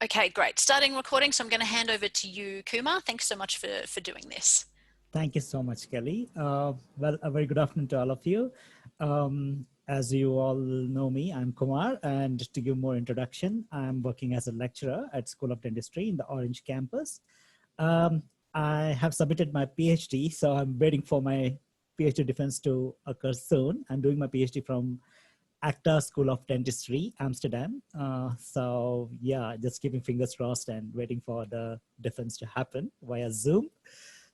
Okay, great. Starting recording. So I'm going to hand over to you, Kumar. Thanks so much for doing this. Thank you so much, Kelly. Well, a very good afternoon to all of you. As you all know me, I'm Kumar, and to give more introduction, I'm working as a lecturer at School of Dentistry in the Orange campus. Um, I have submitted my PhD, so I'm waiting for my PhD defense to occur soon. I'm doing my PhD from ACTA School of Dentistry, Amsterdam. So yeah, just keeping fingers crossed and waiting for the defense to happen via Zoom.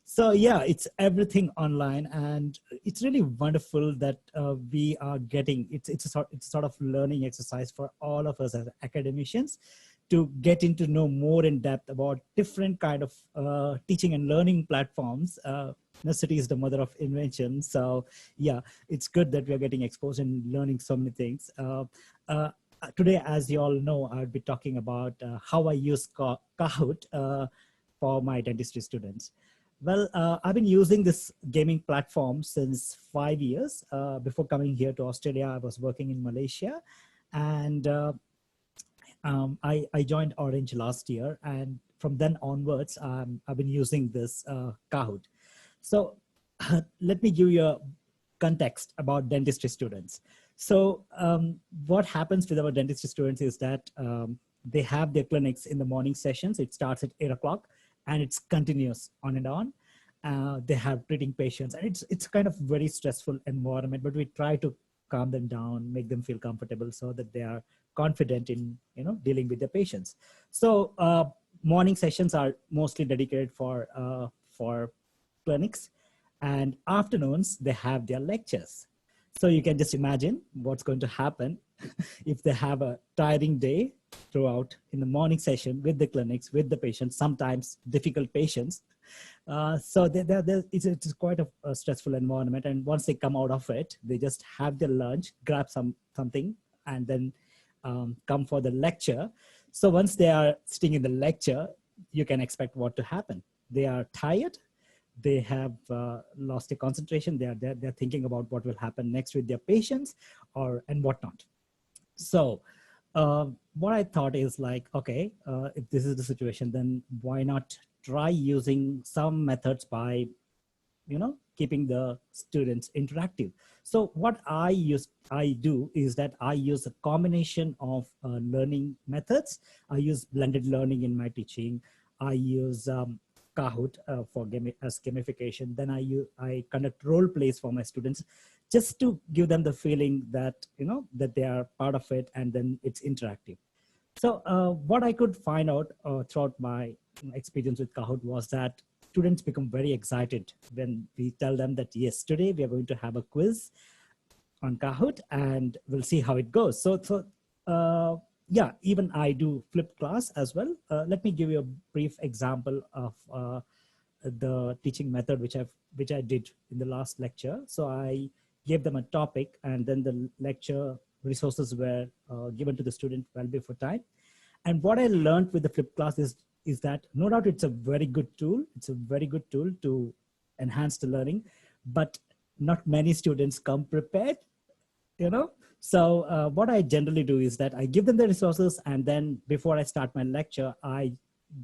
So yeah, it's everything online, and it's really wonderful that we are getting. It's a sort of learning exercise for all of us as academicians to get into know more in depth about different kind of teaching and learning platforms. Necessity is the mother of invention. So yeah, it's good that we are getting exposed and learning so many things. Today, as you all know, I'll be talking about how I use Kahoot for my dentistry students. Well, I've been using this gaming platform since 5 years. Before coming here to Australia, I was working in Malaysia, and I joined Orange last year. And from then onwards, I've been using this Kahoot. So let me give you a context about dentistry students. So what happens with our dentistry students is that they have their clinics in the morning sessions. It starts at 8 o'clock and it's continuous on and on. They have treating patients, and it's kind of very stressful environment, but we try to calm them down, make them feel comfortable so that they are confident in dealing with the patients. So morning sessions are mostly dedicated for clinics, and afternoons they have their lectures. So you can just imagine what's going to happen if they have a tiring day throughout in the morning session with the clinics, with the patients, sometimes difficult patients. So it's quite a stressful environment. And once they come out of it, they just have their lunch, grab something, and then come for the lecture. So once they are sitting in the lecture, you can expect what to happen. They are tired. They have lost their concentration. They're thinking about what will happen next with their patients and whatnot. So what I thought is like, okay, if this is the situation, then why not try using some methods by, keeping the students interactive. So what I do is that I use a combination of learning methods. I use blended learning in my teaching. I use Kahoot as gamification. Then I conduct role plays for my students, just to give them the feeling that that they are part of it, and then it's interactive. So what I could find out throughout my experience with Kahoot was that students become very excited when we tell them that yes, today we are going to have a quiz on Kahoot, and we'll see how it goes. So yeah, even I do flipped class as well. Let me give you a brief example of the teaching method which I did in the last lecture. So I gave them a topic, and then the lecture resources were given to the student well before time. And what I learned with the flipped class is that no doubt it's a very good tool. It's a very good tool to enhance the learning, but not many students come prepared, So what I generally do is that I give them the resources, and then before I start my lecture, I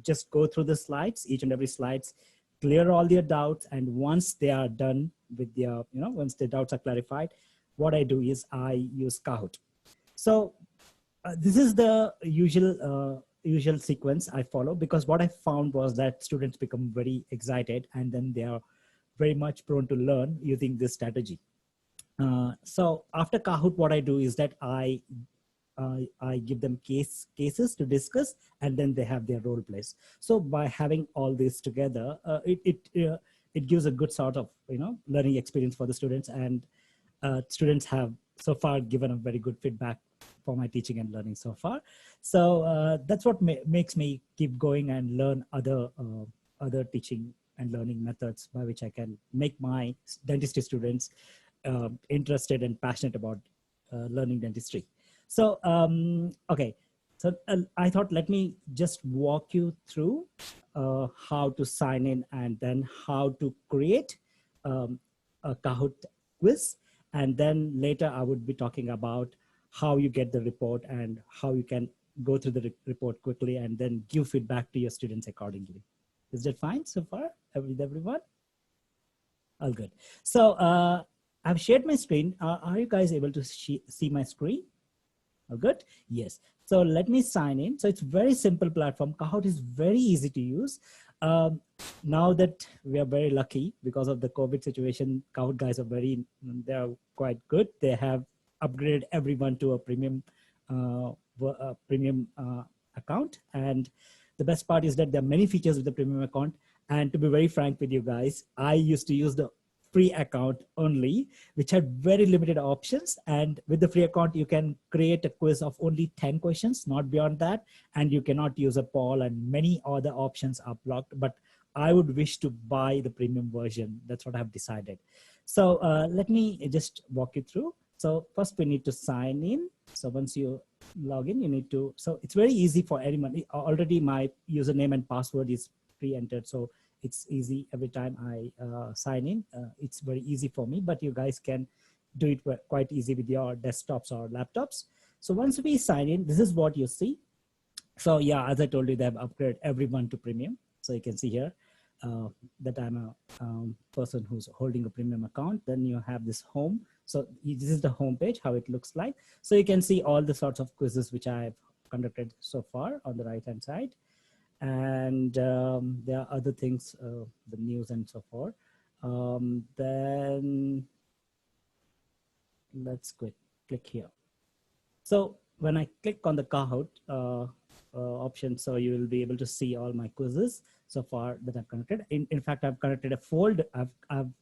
just go through the slides, each and every slides, clear all their doubts. And once they are done with their, once their doubts are clarified, what I do is I use Kahoot. So this is the usual sequence I follow, because what I found was that students become very excited, and then they are very much prone to learn using this strategy. So after Kahoot, what I do is that I give them cases to discuss, and then they have their role plays. So by having all this together, it gives a good sort of learning experience for the students, and students have so far given a very good feedback for my teaching and learning so far. So that's what makes me keep going and learn other teaching and learning methods by which I can make my dentistry students interested and passionate about learning dentistry. So, okay. So I thought, let me just walk you through how to sign in, and then how to create a Kahoot quiz. And then later I would be talking about how you get the report and how you can go through the report quickly and then give feedback to your students accordingly. Is that fine so far with everyone? All good. So I've shared my screen. Are you guys able to see my screen? All good? Yes. So let me sign in. So it's very simple platform. Kahoot is very easy to use. Now that we are very lucky because of the COVID situation, Kahoot guys are they're quite good. They have upgraded everyone to a premium account. And the best part is that there are many features with the premium account. And to be very frank with you guys, I used to use the free account only, which had very limited options. And with the free account, you can create a quiz of only 10 questions, not beyond that. And you cannot use a poll, and many other options are blocked. But I would wish to buy the premium version. That's what I've decided. So let me just walk you through. So first we need to sign in. So once you log in, you need to, so it's very easy for anyone. Already my username and password is pre-entered. So it's easy every time I sign in. It's very easy for me, but you guys can do it quite easy with your desktops or laptops. So once we sign in, this is what you see. So yeah, as I told you, they have upgraded everyone to premium. So you can see here that I'm a person who's holding a premium account. Then you have this home. So this is the home page, how it looks like. So you can see all the sorts of quizzes which I've conducted so far on the right-hand side. And there are other things, the news and so forth. Then let's click here. So when I click on the Kahoot option, so you will be able to see all my quizzes so far that I've connected. In fact, I've connected a folder. I've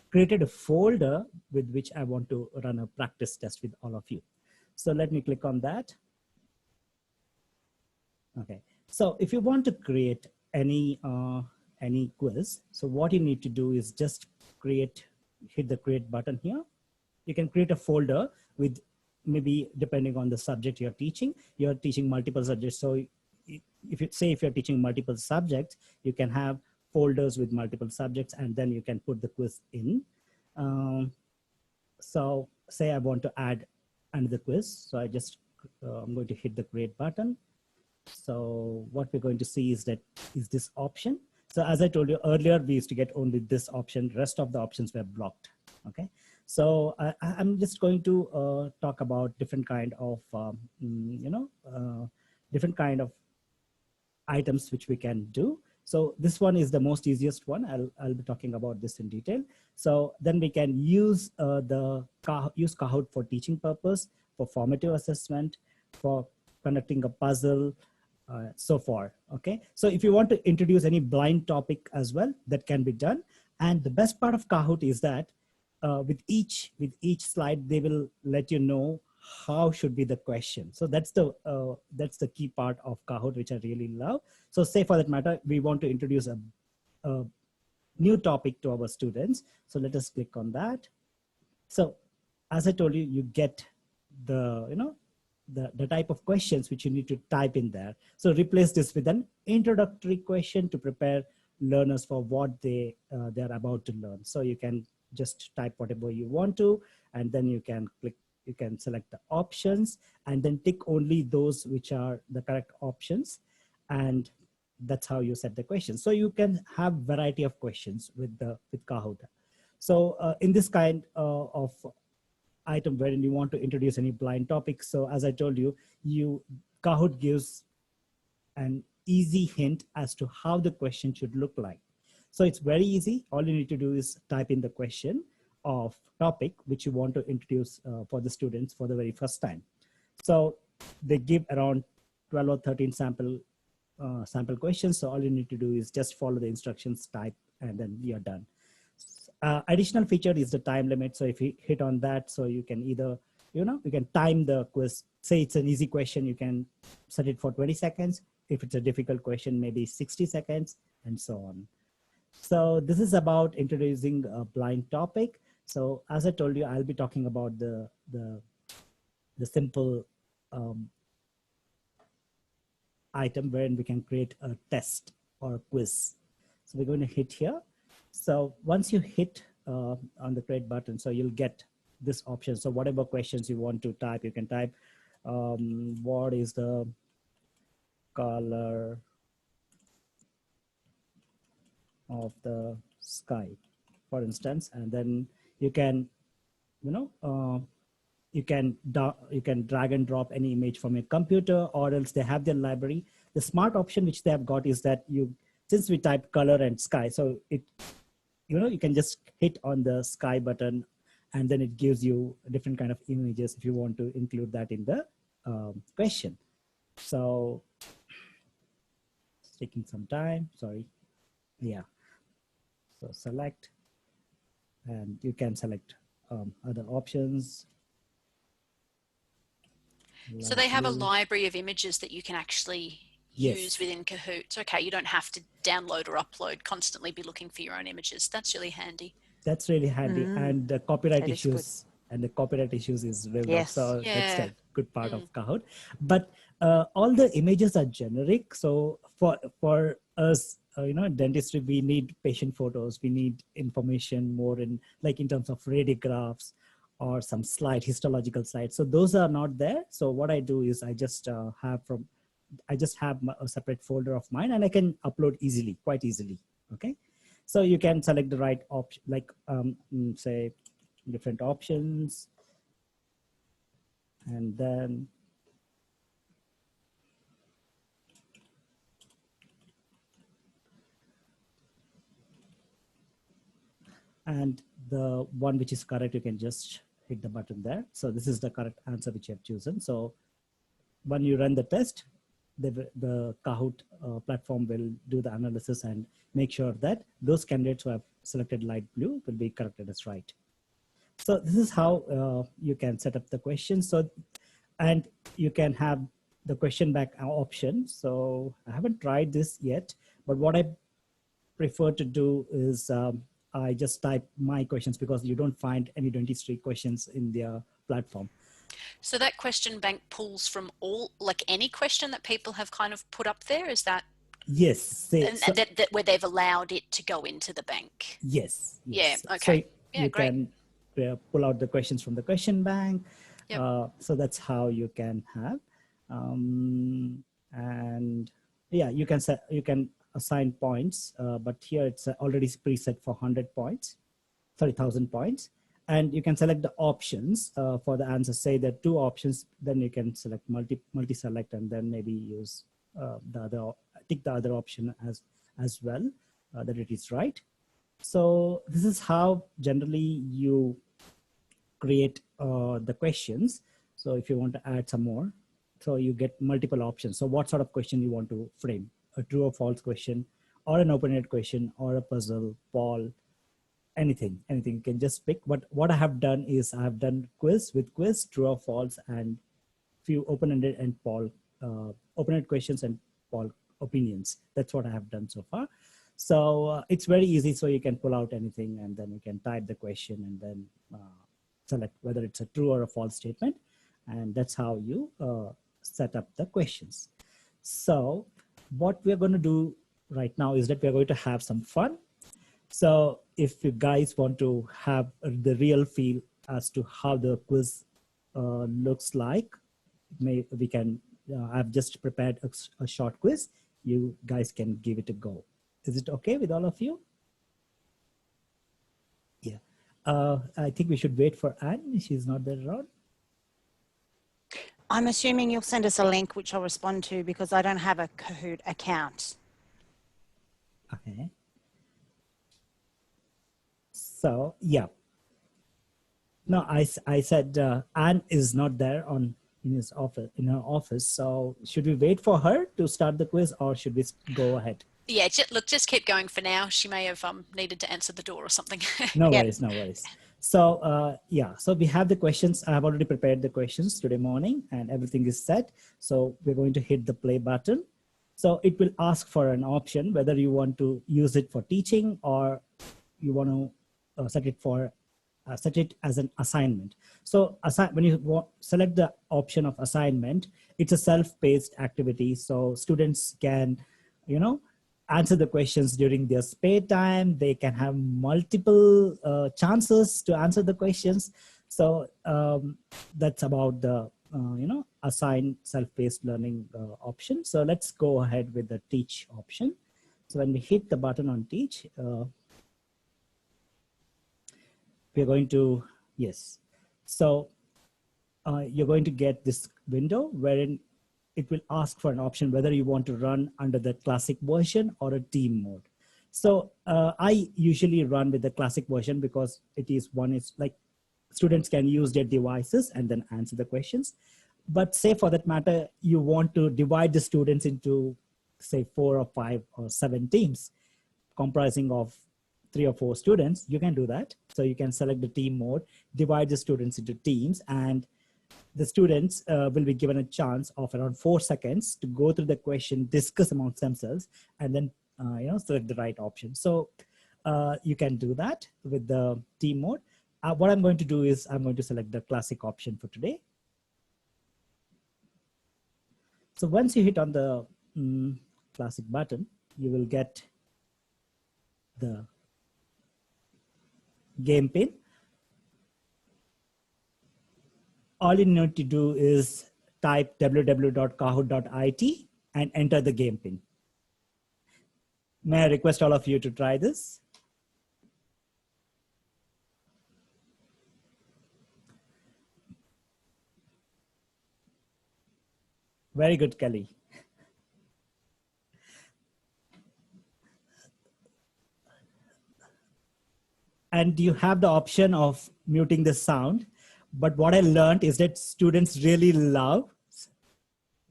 created a folder with which I want to run a practice test with all of you. So let me click on that. Okay. So if you want to create any quiz, so what you need to do is just hit the create button here. You can create a folder with maybe depending on the subject you're teaching multiple subjects. So if you're teaching multiple subjects, you can have folders with multiple subjects, and then you can put the quiz in. So say I want to add another quiz. So I'm going to hit the create button. So what we're going to see is this option. So as I told you earlier, we used to get only this option. Rest of the options were blocked. Okay. So I'm just going to talk about different kind of, different kind of items which we can do. So this one is the most easiest one. I'll be talking about this in detail. So then we can use Kahoot for teaching purpose, for formative assessment, for conducting a puzzle, so far. Okay. So if you want to introduce any blind topic as well, that can be done. And the best part of Kahoot is that with each slide, they will let you know how should be the question. So that's the key part of Kahoot, which I really love. So say for that matter, we want to introduce a new topic to our students. So let us click on that. So as I told you, you get the type of questions which you need to type in there. So replace this with an introductory question to prepare learners for what they're about to learn. So you can just type whatever you want to, and then you can select the options and then tick only those which are the correct options. And that's how you set the question. So you can have variety of questions with Kahoot. So in this kind of item wherein you want to introduce any blind topics. So as I told you, Kahoot gives an easy hint as to how the question should look like. So it's very easy. All you need to do is type in the question of topic which you want to introduce for the students for the very first time. So they give around 12 or 13 sample questions. So all you need to do is just follow the instructions, type, and then you're done. Additional feature is the time limit. So if you hit on that, so you can either, you can time the quiz. Say it's an easy question, you can set it for 20 seconds. If it's a difficult question, maybe 60 seconds, and so on. So this is about introducing a blind topic. So as I told you, I'll be talking about the simple item wherein we can create a test or a quiz. So we're going to hit here. So once you hit on the create button, so you'll get this option. So whatever questions you want to type, you can type. what is the color of the sky, for instance, and then you can, you know, you can drag and drop any image from your computer, or else they have their library. The smart option which they have got is that since we type color and sky, so you can just hit on the sky button, and then it gives you a different kind of images if you want to include that in the question. So it's taking some time, sorry. Yeah, so select, and you can select other options. So they have a library of images that you can actually use within Kahoot. Okay, you don't have to download or upload, constantly be looking for your own images. That's really handy. That's really handy. And the copyright issues is waived off. So that's the good part of Kahoot. But all the images are generic. So for us, dentistry, we need patient photos. We need information more in terms of radiographs or some histological slides. So those are not there. So what I do is I just have a separate folder of mine, and I can upload quite easily. Okay. So you can select the right option, say different options, and then the one which is correct, you can just hit the button there. So this is the correct answer which you have chosen. So when you run the test, the Kahoot platform will do the analysis and make sure that those candidates who have selected light blue will be corrected as right. So this is how you can set up the question. So, and you can have the question back option. So I haven't tried this yet, but what I prefer to do is I just type my questions, because you don't find any dentistry questions in their platform. So that question bank pulls from any question that people have kind of put up there, is that? Yes. That where they've allowed it to go into the bank. Yes. Yeah. Okay. So you can pull out the questions from the question bank. Yep. So that's how you can have, and yeah, you can assign points, but here it's already preset for 100 points, 1,000 points. And you can select the options for the answer. Say there are 2 options, then you can select multi-select, and then maybe use tick the other option as well, that it is right. So this is how generally you create the questions. So if you want to add some more, so you get multiple options. So what sort of question you want to frame? A true or false question, or an open-ended question, or a puzzle, poll, anything you can just pick. But what I have done is I have done quiz, true or false, and few open-ended and poll, open-ended questions and poll opinions. That's what I have done so far. So it's very easy. So you can pull out anything, and then you can type the question, and then select whether it's a true or a false statement. And that's how you set up the questions. So what we're going to do right now is that we're going to have some fun. So if you guys want to have the real feel as to how the quiz looks like, we can, I've just prepared a short quiz. You guys can give it a go. Is it okay with all of you? Yeah. I think we should wait for Anne. She's not there around. I'm assuming you'll send us a link, which I'll respond to, because I don't have a Kahoot account. Okay. So yeah. No, I said Anne is not there in her office. So should we wait for her to start the quiz, or should we go ahead? Yeah, just keep going for now. She may have needed to answer the door or something. No worries, no worries. So yeah, so we have the questions. I have already prepared the questions today morning, and everything is set. So we're going to hit the play button. So it will ask for an option, whether you want to use it for teaching, or you want to set it as an assignment. So when you select the option of assignment, it's a self-paced activity. So students can, answer the questions during their spare time. They can have multiple chances to answer the questions. So that's about the assign self-paced learning option. So let's go ahead with the teach option. So when we hit the button on teach, we're going to, yes. So you're going to get this window wherein it will ask for an option whether you want to run under the classic version or a team mode. So I usually run with the classic version because one is like students can use their devices and then answer the questions. But say for that matter, you want to divide the students into say 4 or 5 or 7 teams comprising of 3 or 4 students, you can do that. So you can select the team mode, divide the students into teams, and the students will be given a chance of around 4 seconds to go through the question, discuss amongst themselves, and then select the right option. So you can do that with the team mode. What I'm going to do is I'm going to select the classic option for today. So once you hit on the classic button, you will get the game pin. All you need to do is type www.kahoot.it and enter the game pin. May I request all of you to try this? Very good, Kelly. And you have the option of muting the sound. But what I learned is that students really love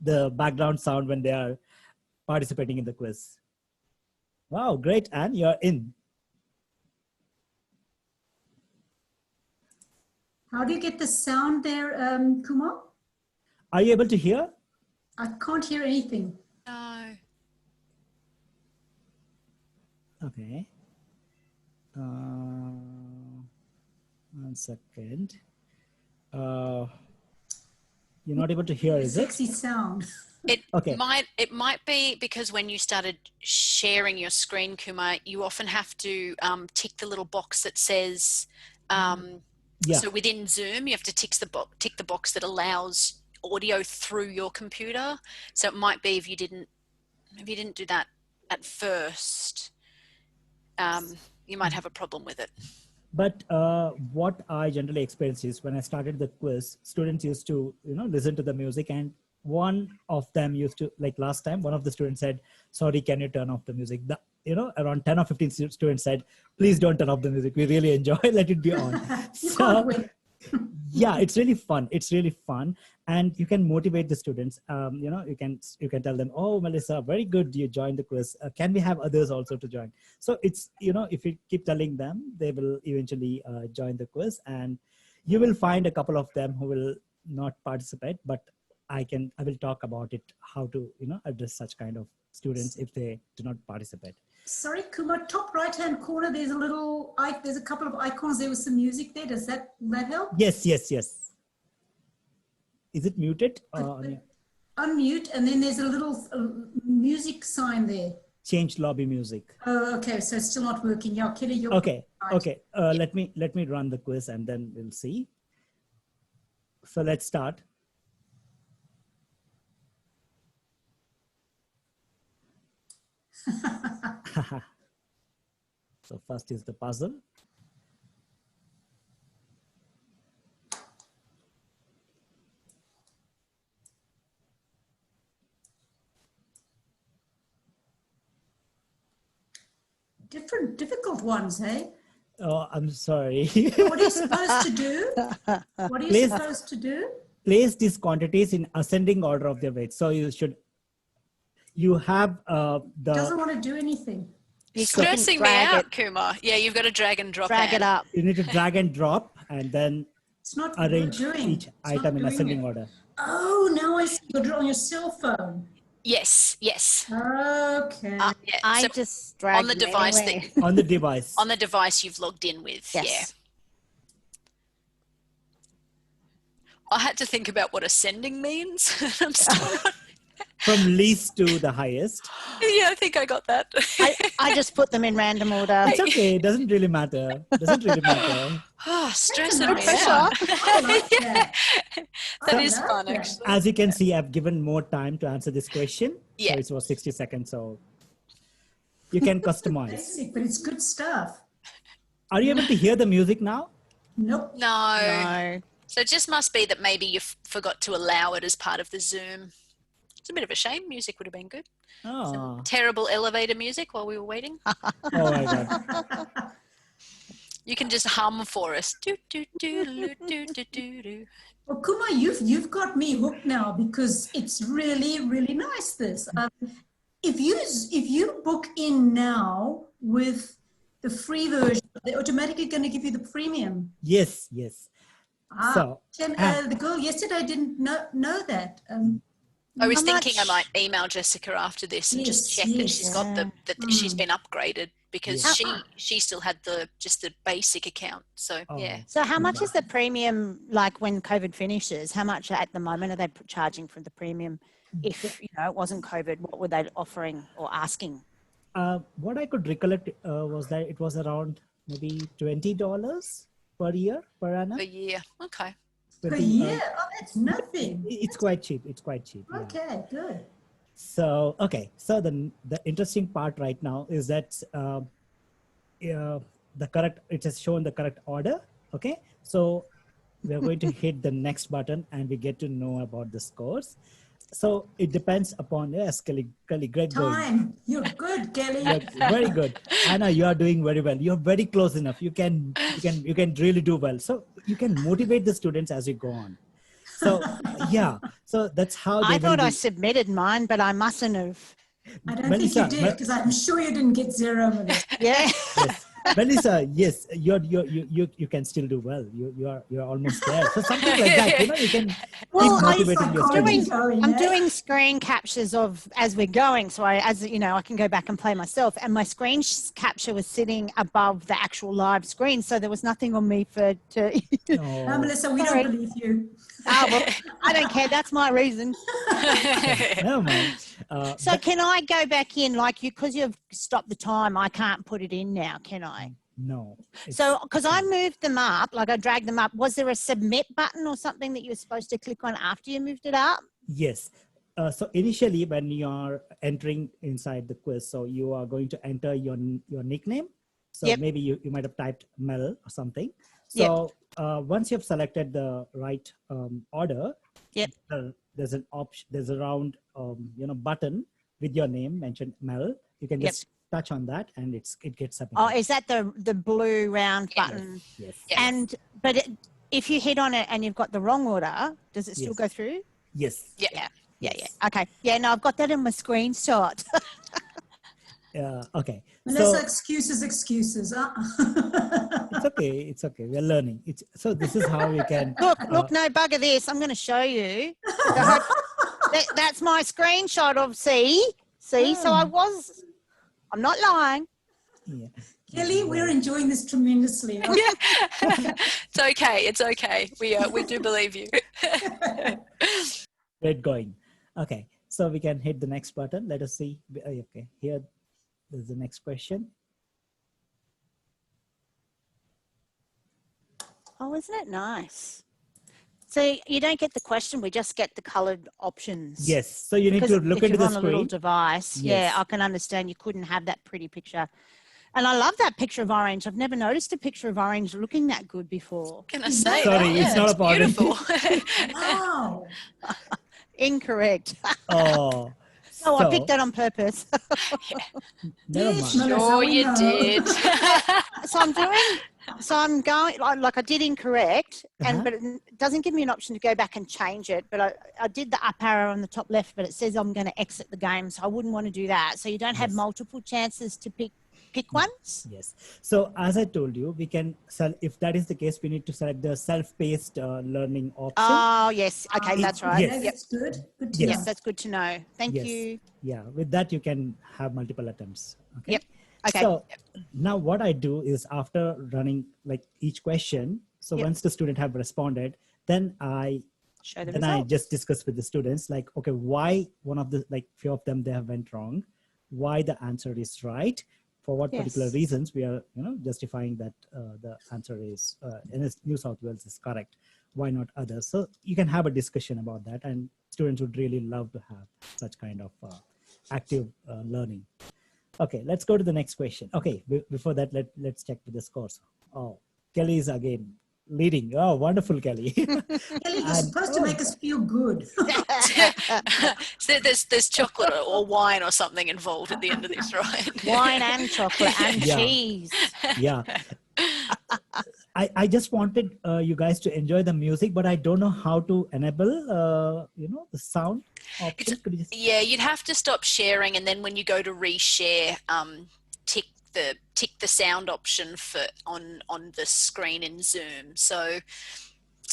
the background sound when they are participating in the quiz. Wow, great, Anne, you're in. How do you get the sound there, Kumar? Are you able to hear? I can't hear anything. No. Okay. 1 second. You're not able to hear, is it? Sexy sound. It Okay. might be because when you started sharing your screen, Kumar, you often have to tick the little box that says. Yeah. So within Zoom, you have to tick the box that allows audio through your computer. So it might be if you didn't do that at first, you might have a problem with it. But what I generally experience is when I started the quiz, students used to, listen to the music, and one of them used to, like last time, one of the students said, "Sorry, can you turn off the music?" Around 10 or 15 students said, "Please don't turn off the music. We really enjoy. Let it be on." So, yeah, it's really fun. It's really fun, and you can motivate the students. You can tell them, "Oh, Melissa, very good. You joined the quiz. Can we have others also to join?" So it's if you keep telling them, they will eventually join the quiz, and you will find a couple of them who will not participate. But I will talk about it, how to address such kind of students if they do not participate. Sorry, Kumar, top right-hand corner, there's a couple of icons there with some music there. Does that help? Yes. Is it muted? Unmute, and then there's a little music sign there. Change lobby music. Oh, okay, so it's still not working. Yeah, Kelly, you're okay. right. Okay, let me run the quiz and then we'll see. So let's start. So first is the puzzle. Difficult ones, hey? Oh, I'm sorry. What are you supposed to do? What are you supposed to do? Place these quantities in ascending order of their weight. So you have Doesn't want to do anything. You're stressing me out, Kumar. Yeah, you've got to drag and drop. Drag it up. You need to drag and drop and then arrange each item in ascending order. Oh, now I see. You're on your cell phone. Yes. Okay. Yeah. I just dragged on the device anyway. On the device. On the device you've logged in with. Yes. Yeah. I had to think about what ascending means. I'm still not. from least to the highest. Yeah, I think I got that. I just put them in random order. It's okay. It doesn't really matter. Doesn't really matter. Oh, stressing That's me pressure. out. I like that. That I is love fun, that. actually. As you can see, I've given more time to answer this question. Yeah. So it was 60 seconds. So you can customize. Basic, but it's good stuff. Are you able to hear the music now? Nope. No. No. So it just must be that maybe you forgot to allow it as part of the Zoom. It's a bit of a shame. Music would have been good. Oh, Some terrible elevator music while we were waiting. oh my God. You can just hum for us. Do, do, do, do, do, do, do, do. Well, Kumar, you've got me hooked now because it's really, really nice. This, if you book in now with the free version, they're automatically going to give you the premium. Yes, yes. So, The girl yesterday didn't know that. I was How thinking I much- might email Jessica after this and just Yes, check that yes. she's got that she's been upgraded because Yeah. she still had the basic account. So oh, yeah. So how much is the premium, like when COVID finishes, how much at the moment are they charging for the premium? If, it wasn't COVID, what were they offering or asking? what I could recollect was that it was around maybe $20 per year, per annum. A year. Okay. Per 20, year? Oh, that's nothing. it's quite cheap. It's quite cheap. Yeah. Okay, good. So, okay. So the interesting part right now is that it has shown the correct order. Okay. So we're going to hit the next button and we get to know about the scores. So it depends upon, yes, Kelly, great going. Time. You're good, Kelly. Yeah, very good. Anna, you are doing very well. You're very close enough. You can really do well. So you can motivate the students as you go on. So yeah, so that's how they I thought will I be. submitted mine, but I mustn't have. I don't Melissa, think you did because I'm sure you didn't get zero on this. Yeah. Yes. Melissa, yes, you can still do well. You're almost there. So something like that, you can Well, keep motivating your psychology students. going, I'm eh? doing screen captures of as we're going, so I can go back and play myself. And my screen capture was sitting above the actual live screen, so there was nothing on me to. No, Oh, Melissa, we Sorry. don't believe you. Well, I don't care. That's my reason. never mind. So But can I go back in, like because you've stopped the time? I can't put it in now, can I? no. it's- So because I moved them up, like I dragged them up. Was there a submit button or something that you were supposed to click on after you moved it up? Yes. So initially, when you are entering inside the quiz, so you are going to enter your nickname. So Yep. maybe you might have typed Mel or something. So once you've selected the right order, Yep. there's an option. There's a round button with your name mentioned Mel. You can Yep. just touch on that, and it gets submitted. Oh, is that the blue round button? Yes. Yeah. But if you hit on it and you've got the wrong order, does it still Yes. go through? Yes. Yeah. Yeah. Okay. Yeah. No, I've got that in my screenshot. Okay. Melissa, So excuses. it's okay. It's okay. We're learning. So this is how we can. Look, no bugger this. I'm going to show you. That's my screenshot of see. So I'm not lying. Yeah. Kelly, we're enjoying this tremendously. It's okay. It's okay. We do believe you. Great going. Okay, so we can hit the next button. Let us see. Okay, here is the next question. Oh, isn't it nice? So you don't get the question. We just get the coloured options. Yes, so you need Because to look if into you're the on a little screen. device, Yes. yeah, I can understand you couldn't have that pretty picture. And I love that picture of orange. I've never noticed a picture of orange looking that good before. Can I say? Sorry, that? it's not a part of it. beautiful. Wow. Incorrect. Oh, No, I so, picked that on purpose. never Yes, mind. Melissa, Sure we you know. did. So I'm going, like I did incorrect, Uh-huh. but it doesn't give me an option to go back and change it. But I did the up arrow on the top left, but it says I'm going to exit the game. So I wouldn't want to do that. So you don't have Yes. multiple chances to pick ones. Yes. So as I told you, we can if that is the case, we need to select the self-paced learning option. Oh, yes. Okay, that's right. Yes. Yeah, that's good. Good to Yes. Yes, know. that's good to know. Thank Yes. you. Yeah, with that you can have multiple attempts. Okay. Yep. Okay. So now what I do is after running like each question, so Yep. once the student have responded, then I Show the then I results. just discussed with the students, like, okay, why one of the, like few of them, they have went wrong, why the answer is right, for what particular Yes. reasons we are, justifying that the answer is in New South Wales is correct. Why not others? So you can have a discussion about that, and students would really love to have such kind of active learning. Okay, let's go to the next question. Okay, before that, let's check with the scores. Oh, Kelly is again leading. Oh, wonderful, Kelly. Kelly, you're supposed to make us feel good. So there's chocolate or wine or something involved at the end of this, right? Wine and chocolate and Yeah. cheese. Yeah. I just wanted you guys to enjoy the music, but I don't know how to enable, the sound option. Could you just... Yeah, you'd have to stop sharing, and then when you go to reshare, tick the sound option for on the screen in Zoom. So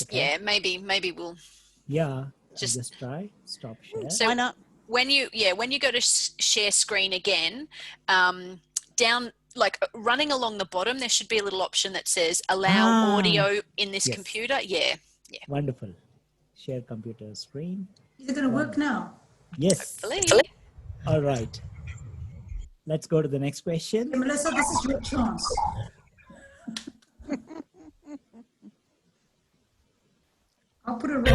Okay. yeah, maybe we'll Yeah, just try stop share. So Why not? when you go to share screen again, down like running along the bottom, there should be a little option that says allow audio in this yes. computer. Yeah. Wonderful. Share computer screen. Is it going to work now? Yes. Hopefully. All right. Let's go to the next question. Okay, Melissa, this is your chance. I'll put a red.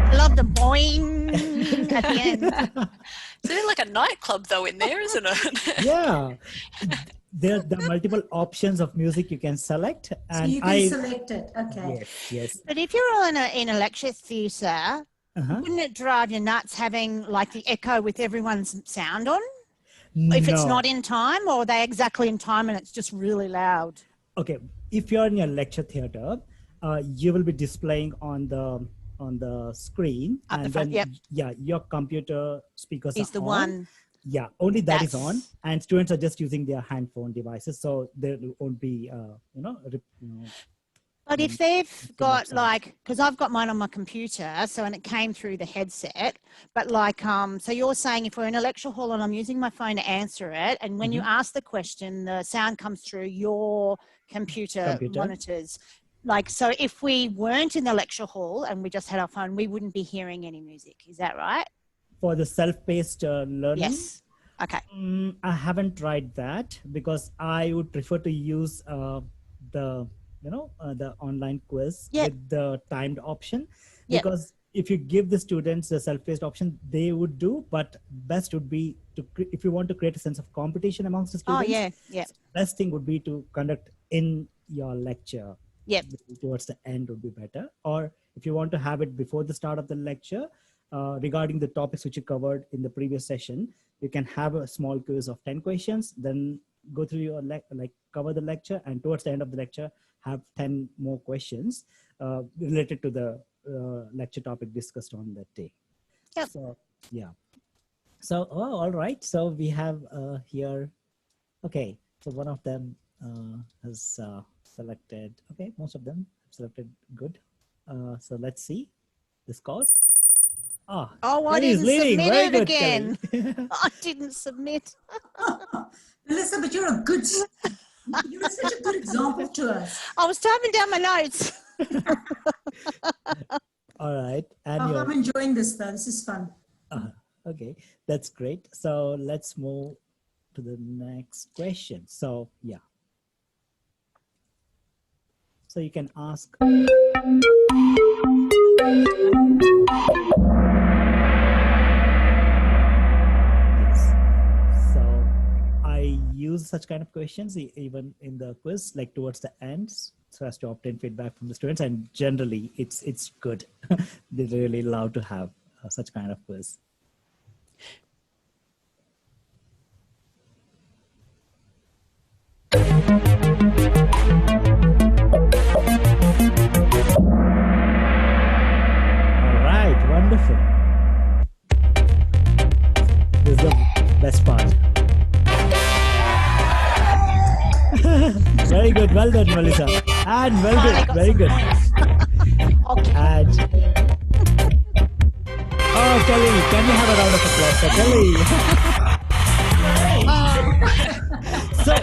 I love the boing at the end. It's like a nightclub though in there, isn't it? Yeah. There are multiple options of music you can select. So And you can select it. Okay. Yes. But if you're in a lecture theatre, wouldn't it drive you nuts having like the echo with everyone's sound on? If it's No. not in time, or are they exactly in time and it's just really loud? Okay, if you're in your lecture theater, you will be displaying on the screen, At the and front, then yep. your computer speakers Is are the on. one. Yeah, only that is That's- on, and students are just using their handphone devices, so there won't be But if they've got sound. like, because I've got mine on my computer, so and it came through the headset, but like, so you're saying if we're in a lecture hall and I'm using my phone to answer it, and when you ask the question, the sound comes through your computer monitors. Like, so if we weren't in the lecture hall and we just had our phone, we wouldn't be hearing any music. Is that right? For the self-paced learning. Yes. Okay. I haven't tried that because I would prefer to use the online quiz with the timed option, because if you give the students the self-paced option, they would do, but best would be to, if you want to create a sense of competition amongst the students, best thing would be to conduct in your lecture. Towards the end would be better. Or if you want to have it before the start of the lecture, regarding the topics which you covered in the previous session, you can have a small quiz of 10 questions, then go through your cover the lecture, and towards the end of the lecture have 10 more questions related to the lecture topic discussed on that day. So so all right, so we have here, okay, so one of them has selected, okay, most of them have selected good. So let's see the scores. I didn't submit it again. I didn't submit. Melissa, but you're such a good example to us. I was typing down my notes. All right. And I'm enjoying this though. This is fun. Okay, that's great. So let's move to the next question. So so you can ask. So I use such kind of questions even in the quiz, like towards the end, so as to obtain feedback from the students. And generally, it's good. They really love to have such kind of quiz. Wonderful. This is the best part. Well done, Melissa. And well Finally done. got Very some good. points. Okay. And oh, Kelly, can we have a round of applause for Kelly? So,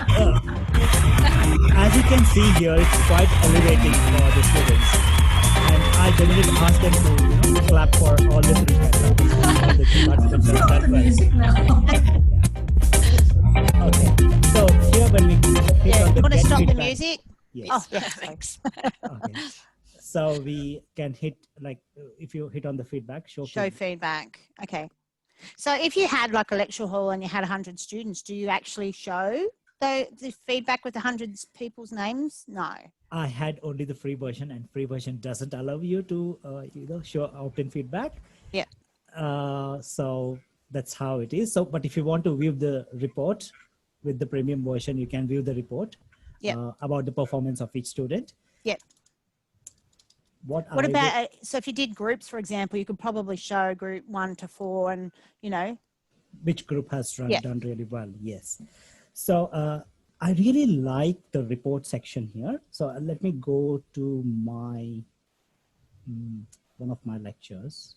as you can see here, it's quite elevating for the students. And I generally ask them to clap for all the three participants. The participants have Stop the done well. music now. Okay. So here when we hit Yeah, on the you want to get stop the feedback. music? Yes. Oh, yeah. Sorry. Thanks. Okay. So we can hit, like, if you hit on the feedback, show Show feedback. Okay. So if you had like a lecture hall and you had 100 students, do you actually show the feedback with 100 people's names? No. I had only the free version, and free version doesn't allow you to show opt-in feedback. Yeah. So that's how it is. So, but if you want to view the report with the premium version, you can view the report about the performance of each student. Yeah. What about, so if you did groups, for example, you could probably show group 1 to 4 and, which group has done really well. Yes. So I really like the report section here. So let me go to my, one of my lectures.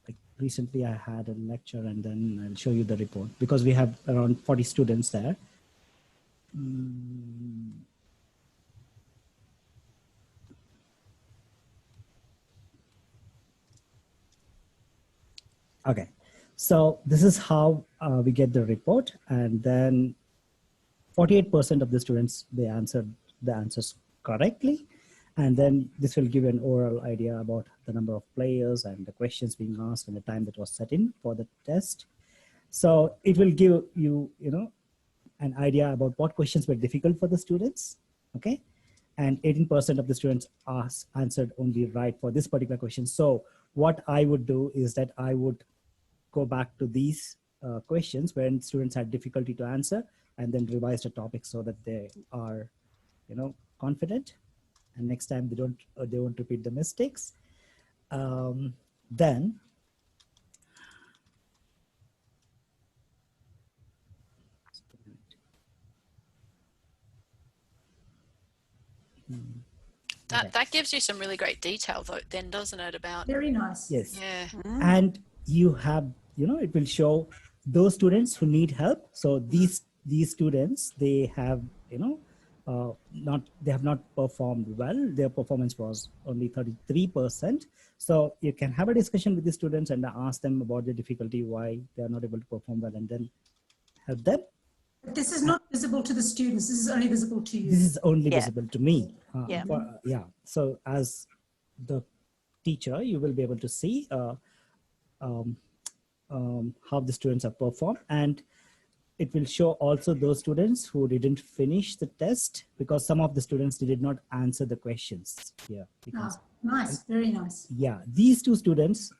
Like recently I had a lecture, and then I'll show you the report because we have around 40 students there. Okay, so this is how we get the report, and then 48% of the students, they answered the answers correctly. And then this will give you an overall idea about the number of players and the questions being asked and the time that was set in for the test. So it will give you, an idea about what questions were difficult for the students, okay? And 18% of the students answered only right for this particular question. So what I would do is that I would go back to these questions when students had difficulty to answer, and then revise the topic so that they are, confident, and next time they won't repeat the mistakes. Then That gives you some really great detail, though, then, doesn't it? About Very nice. yes, yeah, and you have, it will show those students who need help. So these students, they have, they have not performed well. Their performance was only 33%. So you can have a discussion with the students and ask them about the difficulty, why they are not able to perform well, and then help them. But this is not visible to the students. This is only visible to you. This is only visible to me. Yeah. So as the teacher, you will be able to see how the students have performed, and it will show also those students who didn't finish the test because some of the students did not answer the questions here. Nice, very nice. Yeah, these two students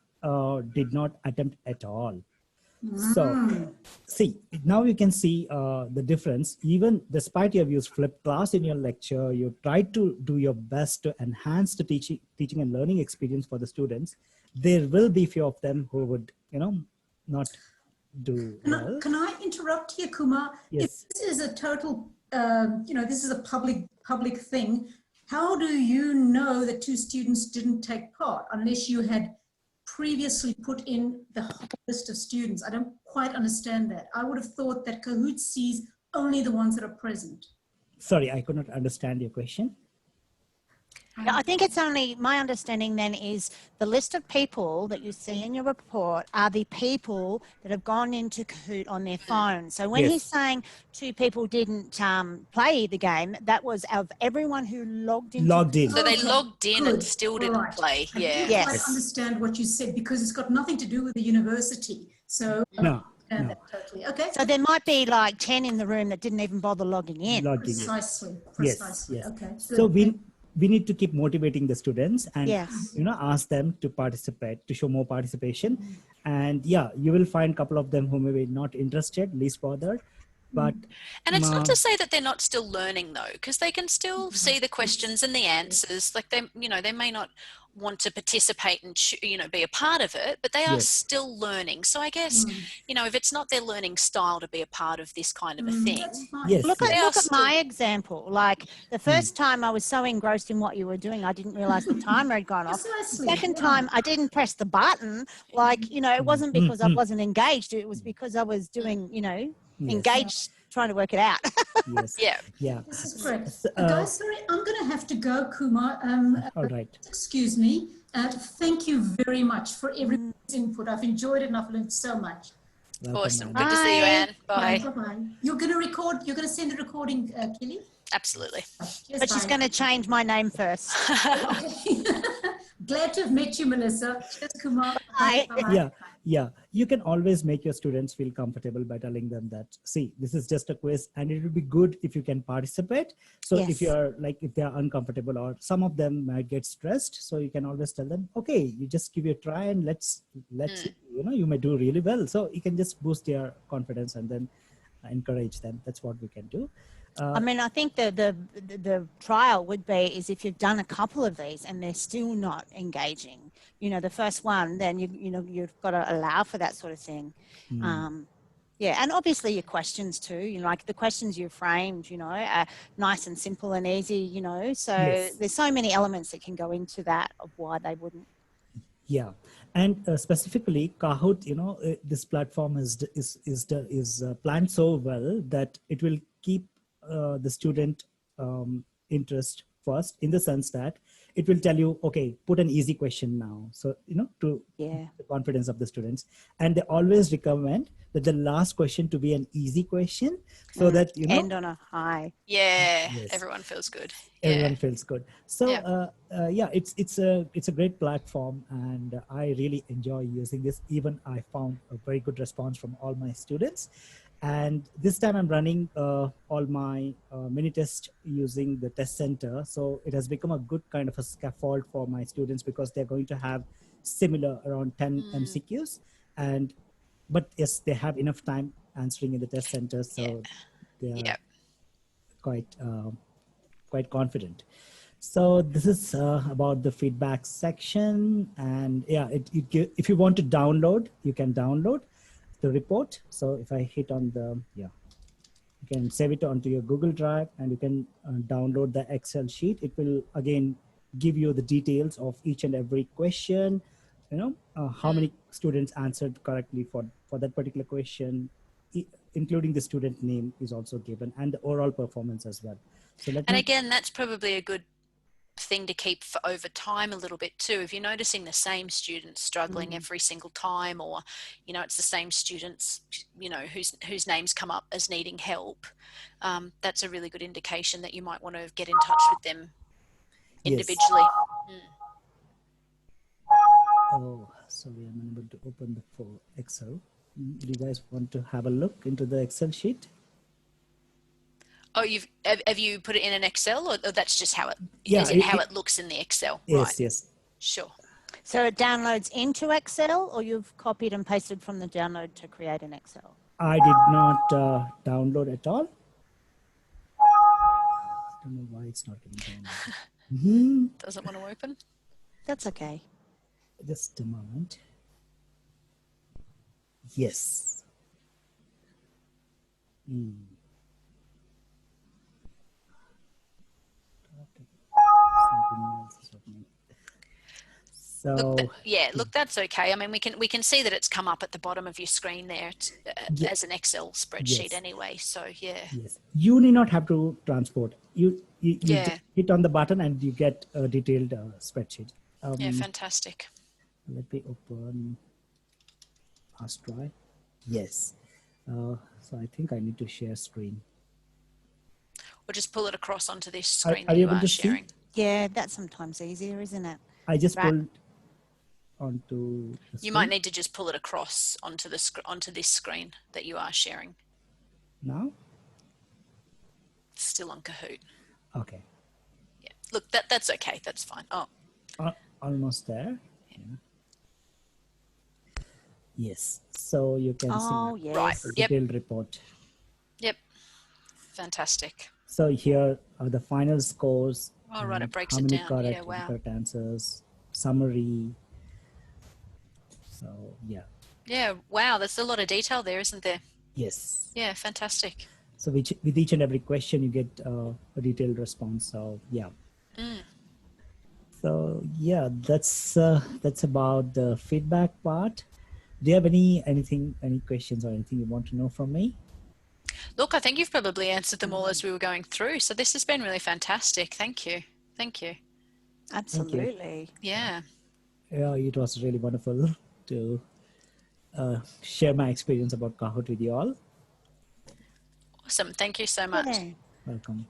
did not attempt at all. So see, now you can see the difference. Even despite you have used flipped class in your lecture, you tried to do your best to enhance the teaching and learning experience for the students. There will be few of them who would, not do well. Can I interrupt here, Kumar? Yes. If this is a total, this is a public thing, how do you know that 2 students didn't take part unless you had previously put in the whole list of students? I don't quite understand that. I would have thought that Kahoot sees only the ones that are present. Sorry, I could not understand your question. Yeah, I think it's only, my understanding then is the list of people that you see in your report are the people that have gone into Kahoot on their phone. So when he's saying 2 people didn't play the game, that was of everyone who logged in. So they logged in and still didn't play. Yeah. I quite understand what you said because it's got nothing to do with the university. So No. that totally. Okay. So there might be like 10 in the room that didn't even bother logging in. Precisely. Yes. Okay. So we need to keep motivating the students and ask them to participate, to show more participation. And yeah, you will find a couple of them who may be not interested, least bothered. But And it's not uh, to say that they're not still learning though, because they can still see the questions and the answers. Like they, they may not want to participate and, be a part of it, but they are yes, still learning. So I guess, if it's not their learning style to be a part of this kind of a That's thing, fine. yes, Look yes. at they are look at still, my example. Like the first time I was so engrossed in what you were doing, I didn't realize the timer had gone off. The Precisely. second Yeah. time I didn't press the button. Like, it wasn't because I wasn't engaged. It was because I was doing, Yes. engaged trying to work it out. Yes. yeah. Yeah. This is great. S- Guys, sorry, I'm going to have to go, Kumar. all right. Excuse me. Thank you very much for everybody's input. I've enjoyed it and I've learned so much. Welcome, Awesome. Anne. Good to see you, Bye. Anne. Bye. Bye-bye. You're going to record, you're going to send a recording, Kelly? Absolutely. Yes, But she's bye. going to change my name first. Okay. Glad to have met you, Melissa. Cheers, Kumar. Bye. Yeah, yeah. You can always make your students feel comfortable by telling them that, see, this is just a quiz and it would be good if you can participate. So if Yes. you're like, if they are uncomfortable or some of them might get stressed, so you can always tell them, okay, you just give it a try and let's, you may do really well. So you can just boost their confidence and then encourage them. That's what we can do. I mean, I think the trial would be is if you've done a couple of these and they're still not engaging, the first one, then you've got to allow for that sort of thing. Yeah, and obviously your questions too. Like the questions you framed, are nice and simple and easy. So Yes. there's so many elements that can go into that of why they wouldn't. Yeah, and specifically Kahoot, this platform is planned so well that it will keep the student interest first, in the sense that it will tell you, okay, put an easy question now. So to Yeah. the confidence of the students, and they always recommend that the last question to be an easy question, so that End on a high. Yeah. Yes. Everyone feels good. Everyone Yeah. feels good. So Yeah. it's a great platform, and I really enjoy using this. Even I found a very good response from all my students, and this time I'm running all my mini tests using the test center. So it has become a good kind of a scaffold for my students, because they're going to have similar around 10 MCQs, but yes, they have enough time answering in the test center, so they are Yeah. quite confident. So this is about the feedback section, and yeah, if you want to download, you can download the report. So if I hit on you can save it onto your Google Drive, and you can download the Excel sheet. It will again give you the details of each and every question, how many students answered correctly for that particular question, including the student name is also given, and the overall performance as well. So And again, that's probably a good thing to keep for over time a little bit too. If you're noticing the same students struggling every single time, or it's the same students whose names come up as needing help, that's a really good indication that you might want to get in touch with them individually. Oh, sorry, I'm unable to open the full Excel. Do you guys want to have a look into the Excel sheet? Oh, have you put it in an Excel, or that's just how it how it looks in the Excel? Yes, Right. yes. Sure. So it downloads into Excel, or you've copied and pasted from the download to create an Excel? I did not download at all. I don't know why it's not getting downloaded. Doesn't want to open. That's okay. Just a moment. Yes. Something else is happening. So Look, that's okay. I mean, we can see that it's come up at the bottom of your screen there as an Excel spreadsheet Yes. anyway. So yes, you need not have to transport. You Yeah. just hit on the button and you get a detailed spreadsheet. Fantastic. Let me open Fast Try. Yes. So I think I need to share screen. Or just pull it across onto this screen Are that you you able are to see? sharing. Yeah, that's sometimes easier, isn't it? I just Right. pulled onto the You might screen. need to just pull it across onto this screen that you are sharing. Now. It's still on Kahoot. Okay. Yeah. Look, that's okay. That's fine. Oh, Almost there. Yeah. Yes. So you can Oh, see yes. Right. the Yep. detailed report. Yep. Fantastic. So here are the final scores. All right, it breaks how it many down. correct, Yeah, wow. incorrect answers, summary. So yeah. Yeah, wow. There's a lot of detail there, isn't there? Yes. Yeah, fantastic. So with each and every question, you get a detailed response. So yeah. So yeah, that's about the feedback part. Do you have any questions or anything you want to know from me? Look, I think you've probably answered them all as we were going through. So this has been really fantastic. Thank you. Thank you. Absolutely. Yeah. Yeah, it was really wonderful to share my experience about Kahoot with you all. Awesome. Thank you so much. Yeah. Welcome.